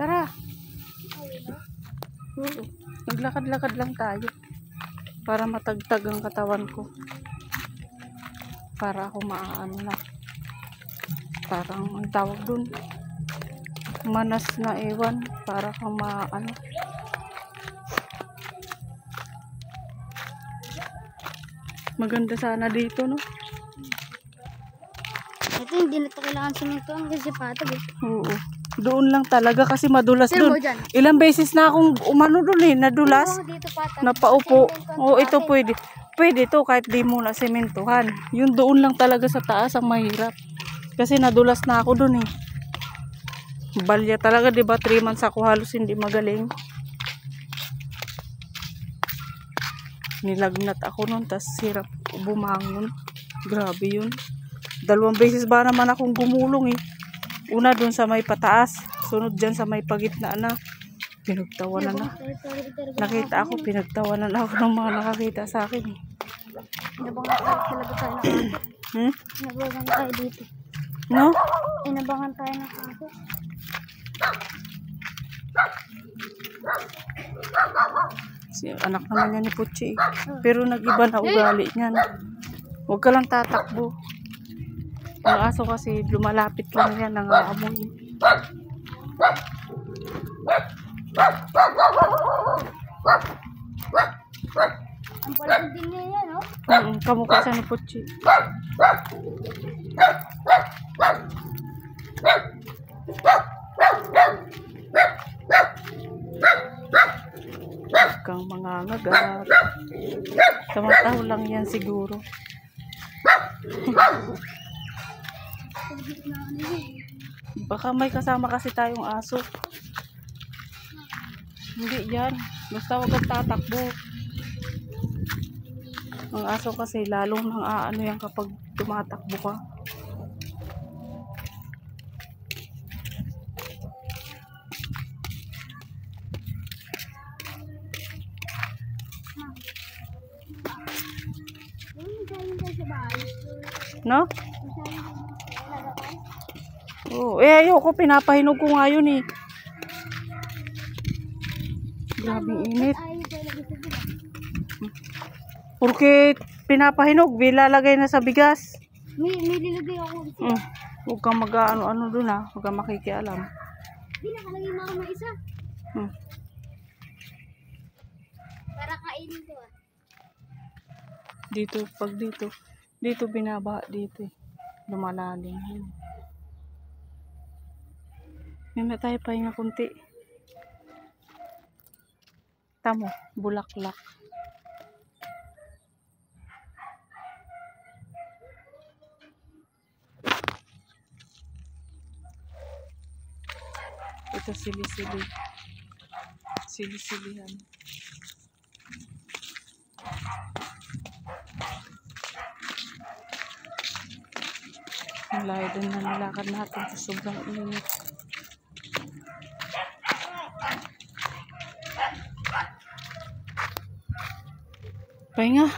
Tara. Oo. Naglakad-lakad lang tayo. Para matagtag ang katawan ko. Para ako maaano na. Parang ang tawag dun. Manas na ewan. Para kang maano. Maganda sana dito, no? Ito hindi na ito kailangan simintuan kasi patag eh. Oo. Doon lang talaga kasi madulas Sino doon. mo dyan? Ilang beses na akong umano doon eh, nadulas. Dito patag. Napaupo. Oo, ito pwede. Pwede to kahit di mo na sementuhan. Yung doon lang talaga sa taas ang mahirap. Kasi nadulas na ako doon eh. Balya talaga, di ba? 3 months ako halos hindi magaling. Nilagnat ako noon, tas hirap bumangon. Grabe yun. 2 beses ba naman akong gumulong eh. Una doon sa may pataas, sunod dyan sa may pagitna na. Pinagtawanan na. Nakita ako, pinagtawanan ako ng mga nakakita sa akin. Inabangan tayo talaga tayo ng aso. Inabangan tayo dito. No? Inabangan tayo ng aso. Si anak naman yan ni Puchi. Pero nag-iba na ugali niyan. Huwag ka lang tatakbo. Ang aso kasi lumalapit lang yan, nangaamoy. Ang palang din niya yan, no? Kamukha siya ni Puchi. Huwag kang mangangagat. Tamataho lang yan siguro. Baka may kasama kasi tayong aso. Hindi yan. Basta huwag kang tatakbo. Ang aso kasi lalong nang aano yan kapag tumatakbo ka. No? Oh, eh ayoko, pinapahinog ko nga yun eh. Grabing init. Porque pinapahinog, bilalagay na sa bigas. May nilagay ako. Huwag kang mag-ano-ano dun ha. Huwag kang makikialam. Hindi nakalagay mo ako ng isa. Para kainin ko ah. Dito, pag dito. Dito binaba, dito eh. Lumalalim. May tayo pahinga kunti. Tamo, bulaklak. Ito sili-sili. Sili-silihan. Ang layo din na nilakad natin sa sobrang init. Pahinga.